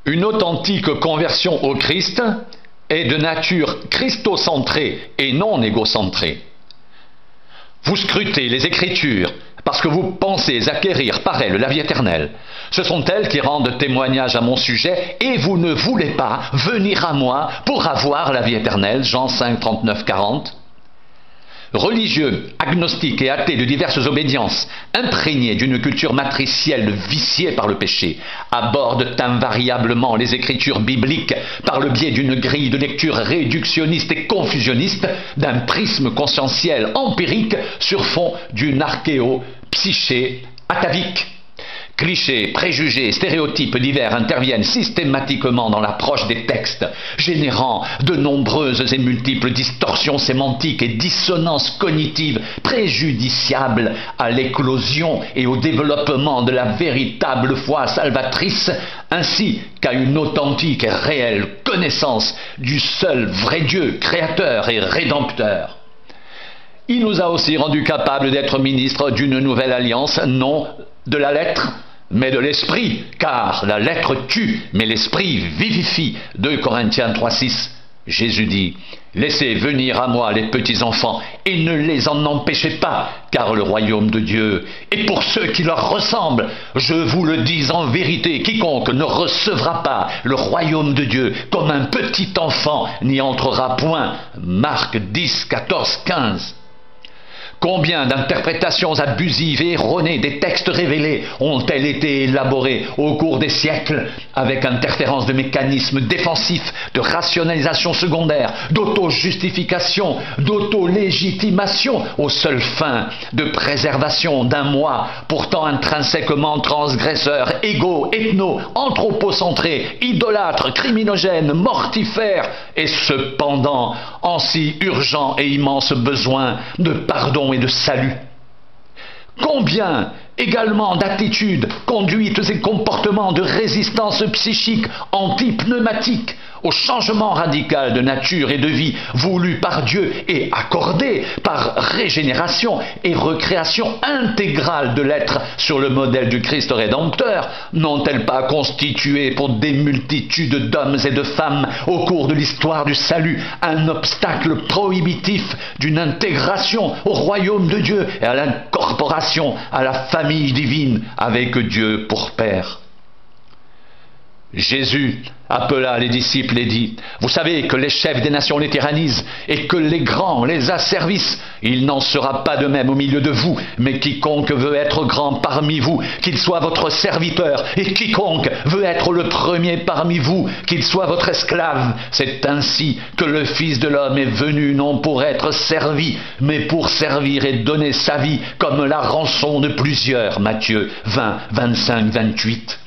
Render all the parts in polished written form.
Une authentique conversion au Christ est de nature christocentrée et non égocentrée. Vous scrutez les Écritures parce que vous pensez acquérir par elles la vie éternelle. Ce sont elles qui rendent témoignage à mon sujet et vous ne voulez pas venir à moi pour avoir la vie éternelle. Jean 5, 39, 40. Religieux, agnostiques et athées de diverses obédiences, imprégnés d'une culture matricielle viciée par le péché, abordent invariablement les écritures bibliques par le biais d'une grille de lecture réductionniste et confusionniste, d'un prisme conscientiel empirique sur fond d'une archéo-psyché atavique. Clichés, préjugés, stéréotypes divers interviennent systématiquement dans l'approche des textes, générant de nombreuses et multiples distorsions sémantiques et dissonances cognitives préjudiciables à l'éclosion et au développement de la véritable foi salvatrice, ainsi qu'à une authentique et réelle connaissance du seul vrai Dieu, créateur et rédempteur. Il nous a aussi rendus capables d'être ministres d'une nouvelle alliance, non de la lettre, mais de l'esprit, car la lettre tue, mais l'esprit vivifie. 2 Corinthiens 3,6. Jésus dit: laissez venir à moi les petits enfants et ne les en empêchez pas, car le royaume de Dieu est pour ceux qui leur ressemblent. Je vous le dis en vérité, quiconque ne recevra pas le royaume de Dieu comme un petit enfant n'y entrera point. Marc 10, 14, 15. Combien d'interprétations abusives et erronées des textes révélés ont-elles été élaborées au cours des siècles avec interférence de mécanismes défensifs, de rationalisation secondaire, d'auto-justification, d'auto-légitimation aux seules fins de préservation d'un moi pourtant intrinsèquement transgresseur, égo, ethno, anthropocentré, idolâtre, criminogène, mortifère et cependant en si urgent et immense besoin de pardon et de salut. Combien également d'attitudes, conduites et comportements de résistance psychique anti-pneumatique au changement radical de nature et de vie voulu par Dieu et accordé par régénération et recréation intégrale de l'être sur le modèle du Christ rédempteur, n'ont-elles pas constitué pour des multitudes d'hommes et de femmes au cours de l'histoire du salut un obstacle prohibitif d'une intégration au royaume de Dieu et à l'incorporation à la famille divine avec Dieu pour Père? Jésus appela les disciples et dit: vous savez que les chefs des nations les tyrannisent et que les grands les asservissent. Il n'en sera pas de même au milieu de vous, mais quiconque veut être grand parmi vous, qu'il soit votre serviteur, et quiconque veut être le premier parmi vous, qu'il soit votre esclave. C'est ainsi que le Fils de l'homme est venu, non pour être servi, mais pour servir et donner sa vie comme la rançon de plusieurs. Matthieu 20, 25, 28.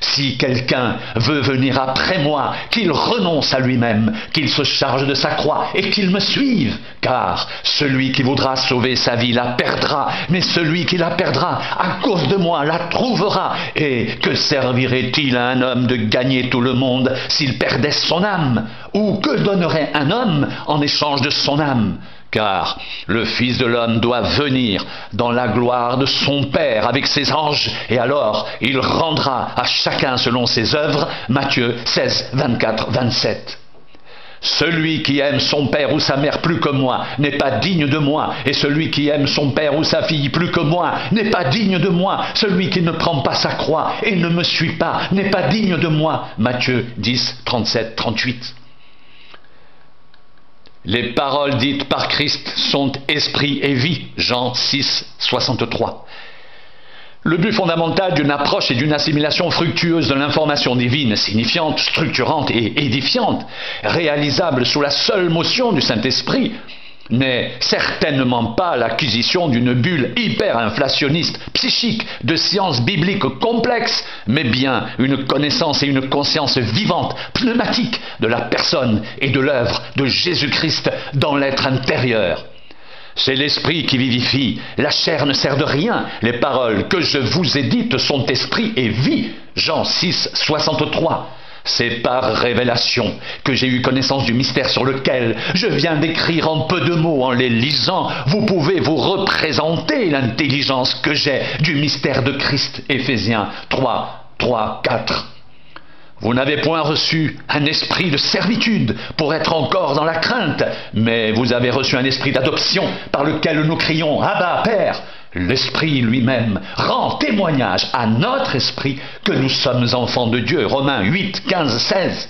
Si quelqu'un veut venir après moi, qu'il renonce à lui-même, qu'il se charge de sa croix et qu'il me suive. Car celui qui voudra sauver sa vie la perdra, mais celui qui la perdra à cause de moi la trouvera. Et que servirait-il à un homme de gagner tout le monde s'il perdait son âme? Ou que donnerait un homme en échange de son âme? Car le Fils de l'homme doit venir dans la gloire de son Père avec ses anges, et alors il rendra à chacun selon ses œuvres. Matthieu 16, 24, 27. Celui qui aime son père ou sa mère plus que moi n'est pas digne de moi, et celui qui aime son père ou sa fille plus que moi n'est pas digne de moi. Celui qui ne prend pas sa croix et ne me suit pas n'est pas digne de moi. Matthieu 10, 37, 38. Les paroles dites par Christ sont esprit et vie. Jean 6, 63. Le but fondamental d'une approche et d'une assimilation fructueuse de l'information divine, signifiante, structurante et édifiante, réalisable sous la seule motion du Saint-Esprit, n'est certainement pas l'acquisition d'une bulle hyper-inflationniste, psychique, de sciences bibliques complexes, mais bien une connaissance et une conscience vivante, pneumatique de la personne et de l'œuvre de Jésus-Christ dans l'être intérieur. C'est l'esprit qui vivifie, la chair ne sert de rien. Les paroles que je vous ai dites sont esprit et vie. Jean 6, 63. C'est par révélation que j'ai eu connaissance du mystère sur lequel je viens d'écrire en peu de mots. En les lisant, vous pouvez vous représenter l'intelligence que j'ai du mystère de Christ. Éphésiens 3, 3, 4. Vous n'avez point reçu un esprit de servitude pour être encore dans la crainte, mais vous avez reçu un esprit d'adoption par lequel nous crions « Abba, Père !» L'Esprit lui-même rend témoignage à notre esprit que nous sommes enfants de Dieu. Romains 8, 15, 16.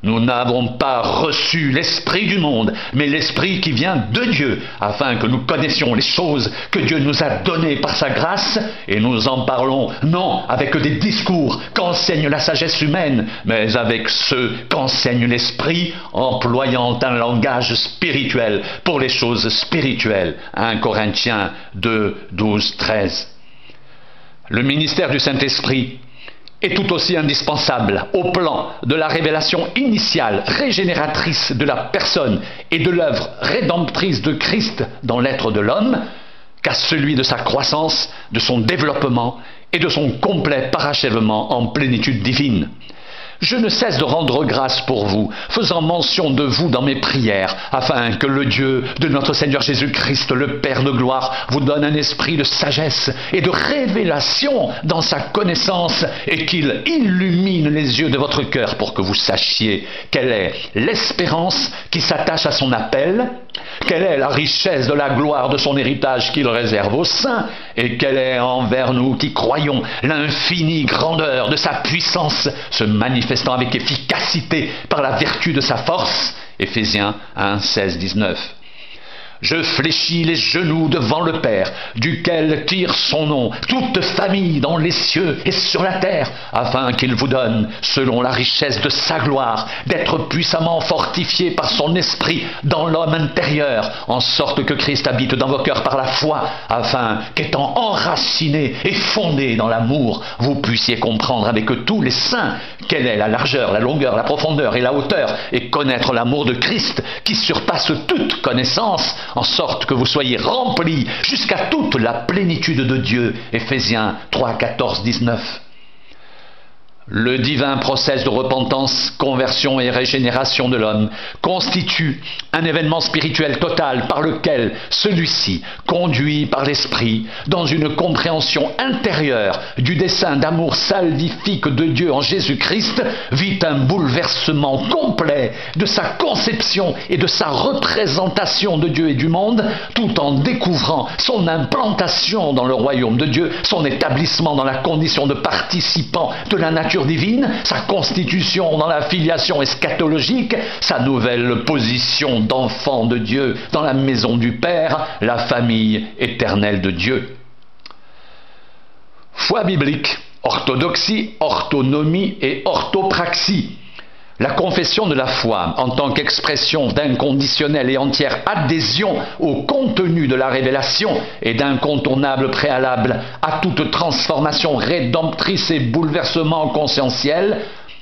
Nous n'avons pas reçu l'esprit du monde, mais l'esprit qui vient de Dieu, afin que nous connaissions les choses que Dieu nous a données par sa grâce, et nous en parlons non avec des discours qu'enseigne la sagesse humaine, mais avec ceux qu'enseigne l'esprit, employant un langage spirituel pour les choses spirituelles. 1 Corinthiens 2, 12, 13. Le ministère du Saint-Esprit est tout aussi indispensable au plan de la révélation initiale, régénératrice de la personne et de l'œuvre rédemptrice de Christ dans l'être de l'homme, qu'à celui de sa croissance, de son développement et de son complet parachèvement en plénitude divine. Je ne cesse de rendre grâce pour vous, faisant mention de vous dans mes prières, afin que le Dieu de notre Seigneur Jésus-Christ, le Père de gloire, vous donne un esprit de sagesse et de révélation dans sa connaissance, et qu'il illumine les yeux de votre cœur pour que vous sachiez quelle est l'espérance qui s'attache à son appel, quelle est la richesse de la gloire de son héritage qu'il réserve aux saints, et quelle est envers nous qui croyons l'infinie grandeur de sa puissance se manifestant avec efficacité par la vertu de sa force. Éphésiens 1, 16, 19. Je fléchis les genoux devant le Père, duquel tire son nom toute famille dans les cieux et sur la terre, afin qu'il vous donne, selon la richesse de sa gloire, d'être puissamment fortifié par son esprit dans l'homme intérieur, en sorte que Christ habite dans vos cœurs par la foi, afin qu'étant enraciné et fondé dans l'amour, vous puissiez comprendre avec tous les saints quelle est la largeur, la longueur, la profondeur et la hauteur, et connaître l'amour de Christ qui surpasse toute connaissance, en sorte que vous soyez remplis jusqu'à toute la plénitude de Dieu. Éphésiens 3, 14, 19. Le divin processus de repentance, conversion et régénération de l'homme constitue un événement spirituel total par lequel celui-ci, conduit par l'Esprit, dans une compréhension intérieure du dessein d'amour salvifique de Dieu en Jésus-Christ, vit un bouleversement complet de sa conception et de sa représentation de Dieu et du monde, tout en découvrant son implantation dans le royaume de Dieu, son établissement dans la condition de participant de la nature divine, sa constitution dans la filiation eschatologique, sa nouvelle position d'enfant de Dieu dans la maison du Père, la famille éternelle de Dieu. Foi biblique, orthodoxie, orthonomie et orthopraxie. La confession de la foi, en tant qu'expression d'inconditionnelle et entière adhésion au contenu de la révélation et d'incontournable préalable à toute transformation rédemptrice et bouleversement conscientiel,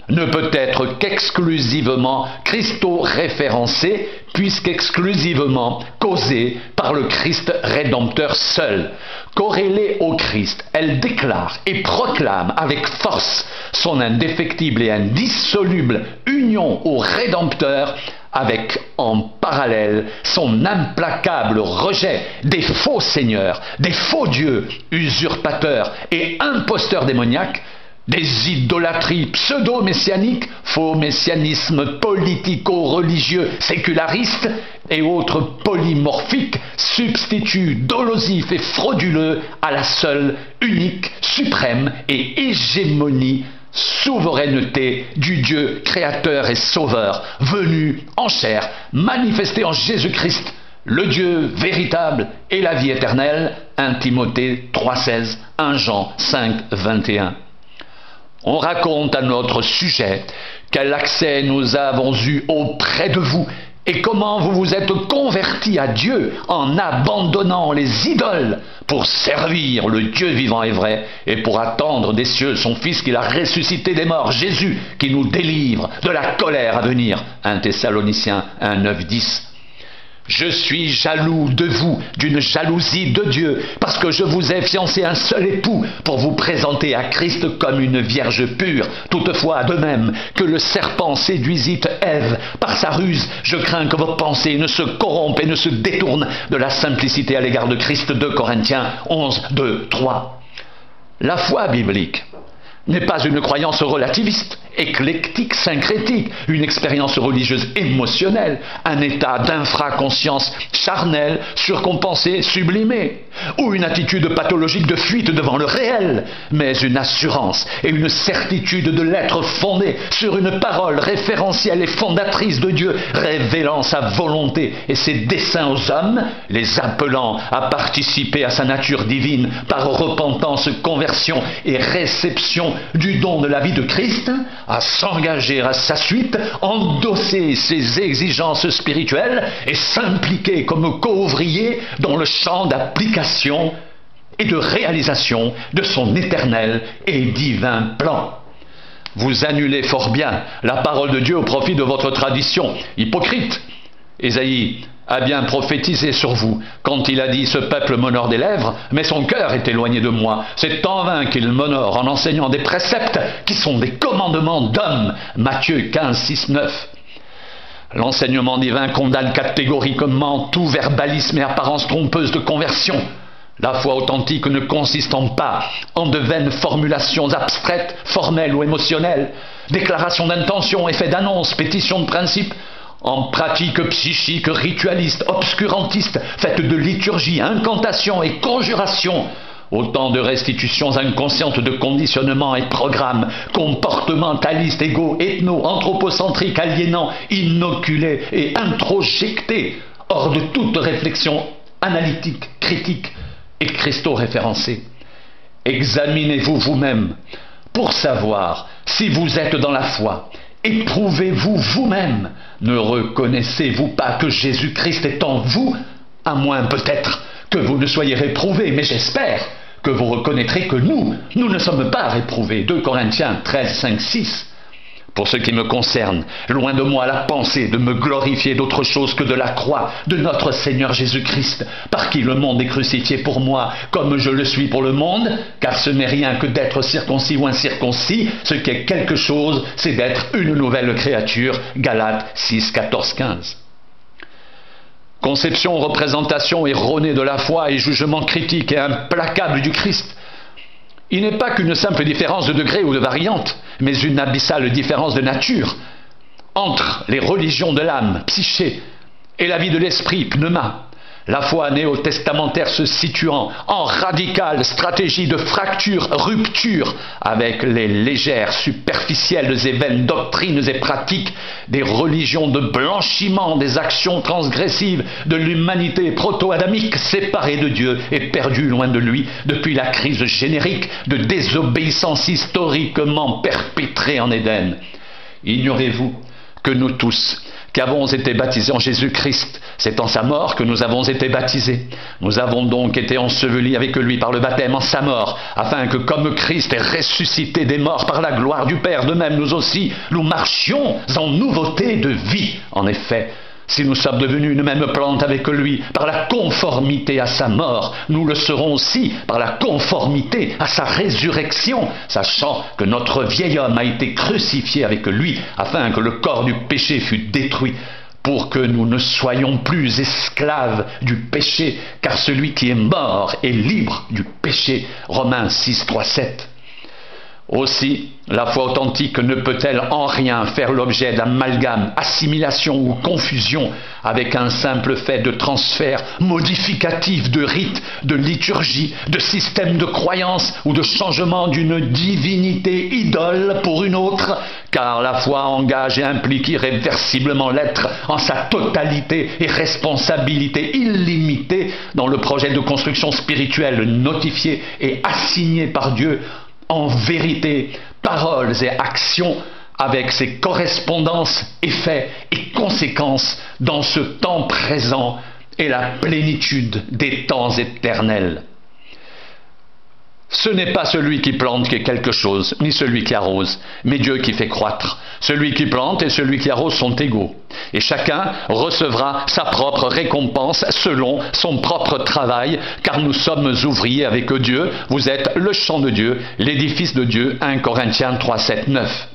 ne peut être qu'exclusivement christo-référencée, puisqu'exclusivement causée par le Christ rédempteur seul. Corrélée au Christ, elle déclare et proclame avec force son indéfectible et indissoluble union au Rédempteur, avec en parallèle son implacable rejet des faux seigneurs, des faux dieux, usurpateurs et imposteurs démoniaques, des idolâtries pseudo-messianiques, faux messianisme politico-religieux séculariste et autres polymorphiques, substituts dolosifs et frauduleux à la seule, unique, suprême et hégémonie, souveraineté du Dieu créateur et sauveur, venu en chair, manifesté en Jésus-Christ, le Dieu véritable et la vie éternelle. 1 Timothée 3,16, 1 Jean 5, 21. On raconte à notre sujet quel accès nous avons eu auprès de vous et comment vous vous êtes convertis à Dieu en abandonnant les idoles pour servir le Dieu vivant et vrai et pour attendre des cieux son Fils qu'il a ressuscité des morts, Jésus, qui nous délivre de la colère à venir. 1 Thessaloniciens 1, 9, 10. Je suis jaloux de vous, d'une jalousie de Dieu, parce que je vous ai fiancé un seul époux pour vous présenter à Christ comme une vierge pure. Toutefois, de même que le serpent séduisit Ève par sa ruse, je crains que vos pensées ne se corrompent et ne se détournent de la simplicité à l'égard de Christ. 2 Corinthiens 11, 2, 3. La foi biblique n'est pas une croyance relativiste, éclectique, syncrétique, une expérience religieuse émotionnelle, un état d'infraconscience charnelle, surcompensé, sublimé, ou une attitude pathologique de fuite devant le réel, mais une assurance et une certitude de l'être fondée sur une parole référentielle et fondatrice de Dieu, révélant sa volonté et ses desseins aux hommes, les appelant à participer à sa nature divine par repentance, conversion et réception du don de la vie de Christ, à s'engager à sa suite, endosser ses exigences spirituelles et s'impliquer comme co-ouvrier dans le champ d'application et de réalisation de son éternel et divin plan. Vous annulez fort bien la parole de Dieu au profit de votre tradition. Hypocrite! Ésaïe a bien prophétisé sur vous quand il a dit « Ce peuple m'honore des lèvres, mais son cœur est éloigné de moi. C'est en vain qu'il m'honore en enseignant des préceptes qui sont des commandements d'hommes. » Matthieu 15, 6, 9. L'enseignement divin condamne catégoriquement tout verbalisme et apparence trompeuse de conversion. La foi authentique ne consistant pas en de vaines formulations abstraites, formelles ou émotionnelles, déclarations d'intention, effets d'annonce, pétitions de principe, en pratiques psychiques, ritualistes, obscurantistes, faites de liturgie, incantations et conjurations, autant de restitutions inconscientes de conditionnements et programmes comportementalistes, égaux, ethno, anthropocentriques, aliénants, inoculés et introjectés, hors de toute réflexion analytique, critique et christo-référencée. Examinez-vous vous-même pour savoir si vous êtes dans la foi. Éprouvez-vous vous-même. Ne reconnaissez-vous pas que Jésus-Christ est en vous, à moins peut-être que vous ne soyez réprouvés, mais j'espère que vous reconnaîtrez que nous ne sommes pas réprouvés. 2 Corinthiens 13, 5, 6. Pour ce qui me concerne, loin de moi la pensée de me glorifier d'autre chose que de la croix de notre Seigneur Jésus-Christ, par qui le monde est crucifié pour moi, comme je le suis pour le monde, car ce n'est rien que d'être circoncis ou incirconcis, ce qui est quelque chose, c'est d'être une nouvelle créature. Galates 6, 14, 15. Conception, représentation erronée de la foi et jugement critique et implacable du Christ. Il n'est pas qu'une simple différence de degré ou de variante, mais une abyssale différence de nature entre les religions de l'âme, psyché, et la vie de l'esprit, pneuma. La foi néo-testamentaire se situant en radicale stratégie de fracture, rupture avec les légères, superficielles et vaines doctrines et pratiques des religions de blanchiment des actions transgressives de l'humanité proto-adamique séparée de Dieu et perdue loin de lui depuis la crise générique de désobéissance historiquement perpétrée en Éden. Ignorez-vous que nous tous, qui avons été baptisés en Jésus-Christ, c'est en sa mort que nous avons été baptisés. Nous avons donc été ensevelis avec lui par le baptême en sa mort, afin que comme Christ est ressuscité des morts par la gloire du Père, de même nous aussi, nous marchions en nouveauté de vie. En effet, si nous sommes devenus une même plante avec lui par la conformité à sa mort, nous le serons aussi par la conformité à sa résurrection, sachant que notre vieil homme a été crucifié avec lui, afin que le corps du péché fût détruit, pour que nous ne soyons plus esclaves du péché, car celui qui est mort est libre du péché. Romains 6, 3, 7. Aussi, la foi authentique ne peut-elle en rien faire l'objet d'amalgame, assimilation ou confusion avec un simple fait de transfert modificatif de rites, de liturgie, de système de croyance ou de changement d'une divinité idole pour une autre, car la foi engage et implique irréversiblement l'être en sa totalité et responsabilité illimitée dans le projet de construction spirituelle notifié et assigné par Dieu en vérité, paroles et actions avec ses correspondances, effets et conséquences dans ce temps présent et la plénitude des temps éternels. Ce n'est pas celui qui plante qui est quelque chose, ni celui qui arrose, mais Dieu qui fait croître. Celui qui plante et celui qui arrose sont égaux, et chacun recevra sa propre récompense selon son propre travail, car nous sommes ouvriers avec Dieu. Vous êtes le champ de Dieu, l'édifice de Dieu. 1 Corinthiens 3, 7, 9.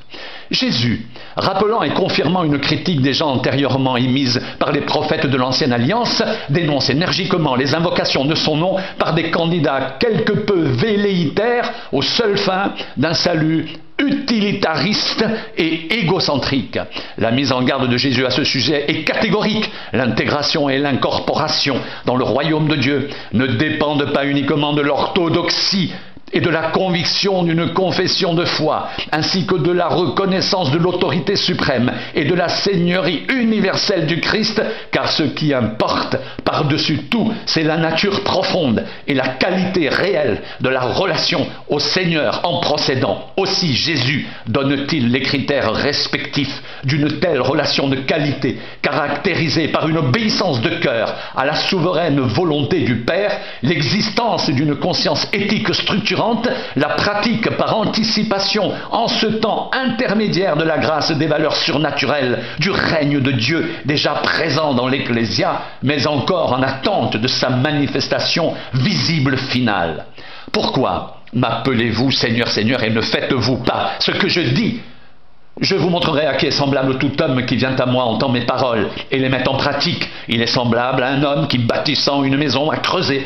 Jésus, rappelant et confirmant une critique déjà antérieurement émise par les prophètes de l'Ancienne Alliance, dénonce énergiquement les invocations de son nom par des candidats quelque peu velléitaires aux seules fins d'un salut utilitariste et égocentrique. La mise en garde de Jésus à ce sujet est catégorique. L'intégration et l'incorporation dans le royaume de Dieu ne dépendent pas uniquement de l'orthodoxie et de la conviction d'une confession de foi, ainsi que de la reconnaissance de l'autorité suprême et de la seigneurie universelle du Christ, car ce qui importe par-dessus tout, c'est la nature profonde et la qualité réelle de la relation au Seigneur en procédant. Aussi Jésus donne-t-il les critères respectifs d'une telle relation de qualité, caractérisée par une obéissance de cœur à la souveraine volonté du Père, l'existence d'une conscience éthique structurante, la pratique par anticipation en ce temps intermédiaire de la grâce des valeurs surnaturelles du règne de Dieu déjà présent dans l'Ecclésia, mais encore en attente de sa manifestation visible finale. Pourquoi m'appelez-vous Seigneur, Seigneur, et ne faites-vous pas ce que je dis? Je vous montrerai à qui est semblable tout homme qui vient à moi entend mes paroles et les met en pratique. Il est semblable à un homme qui, bâtissant une maison, a creusé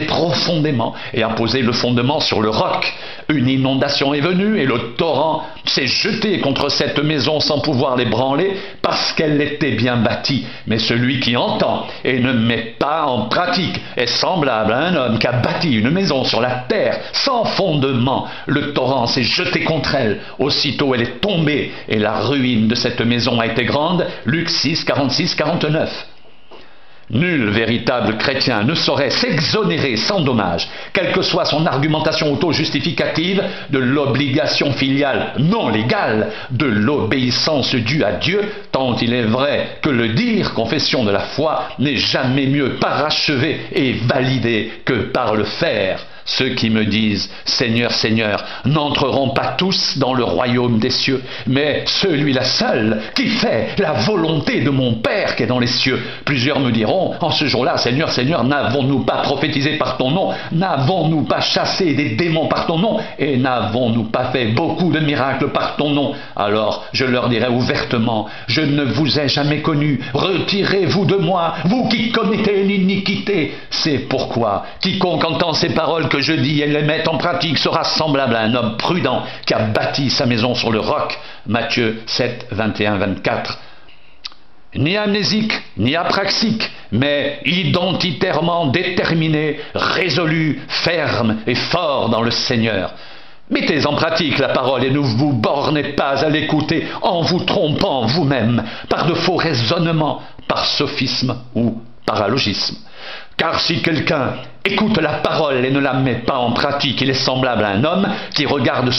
profondément et a posé le fondement sur le roc. Une inondation est venue et le torrent s'est jeté contre cette maison sans pouvoir l'ébranler parce qu'elle était bien bâtie. Mais celui qui entend et ne met pas en pratique est semblable à un homme qui a bâti une maison sur la terre sans fondement. Le torrent s'est jeté contre elle. Aussitôt elle est tombée et la ruine de cette maison a été grande. Luc 6, 46, 49. Nul véritable chrétien ne saurait s'exonérer sans dommage, quelle que soit son argumentation auto-justificative, de l'obligation filiale non légale, de l'obéissance due à Dieu, tant il est vrai que le dire, confession de la foi, n'est jamais mieux parachevé et validé que par le faire. Ceux qui me disent « Seigneur, Seigneur » n'entreront pas tous dans le royaume des cieux, mais celui-là seul qui fait la volonté de mon Père qui est dans les cieux. Plusieurs me diront en ce jour-là « Seigneur, Seigneur, n'avons-nous pas prophétisé par ton nom? N'avons-nous pas chassé des démons par ton nom? Et n'avons-nous pas fait beaucoup de miracles par ton nom ?» Alors je leur dirai ouvertement « Je ne vous ai jamais connu, retirez-vous de moi, vous qui commettez l'iniquité. » C'est pourquoi quiconque entend ces paroles que je dis et les met en pratique sera semblable à un homme prudent qui a bâti sa maison sur le roc. Matthieu 7, 21, 24. Ni amnésique, ni apraxique, mais identitairement déterminé, résolu, ferme et fort dans le Seigneur. Mettez en pratique la parole et ne vous bornez pas à l'écouter en vous trompant vous-même par de faux raisonnements, par sophisme ou paralogisme. Car si quelqu'un écoute la parole et ne la met pas en pratique, il est semblable à un homme qui regarde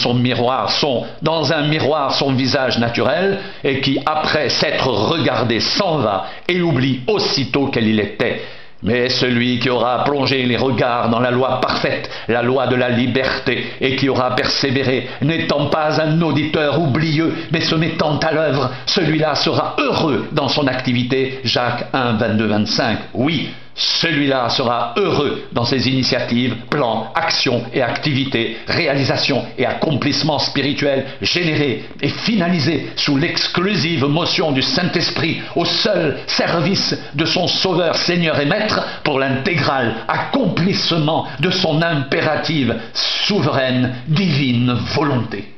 dans un miroir son visage naturel et qui, après s'être regardé, s'en va et oublie aussitôt quel il était. Mais celui qui aura plongé les regards dans la loi parfaite, la loi de la liberté, et qui aura persévéré, n'étant pas un auditeur oublieux, mais se mettant à l'œuvre, celui-là sera heureux dans son activité. Jacques 1, 22, 25. Oui, celui-là sera heureux dans ses initiatives, plans, actions et activités, réalisations et accomplissements spirituels générés et finalisés sous l'exclusive motion du Saint-Esprit au seul service de son Sauveur, Seigneur et Maître pour l'intégral accomplissement de son impérative, souveraine, divine volonté.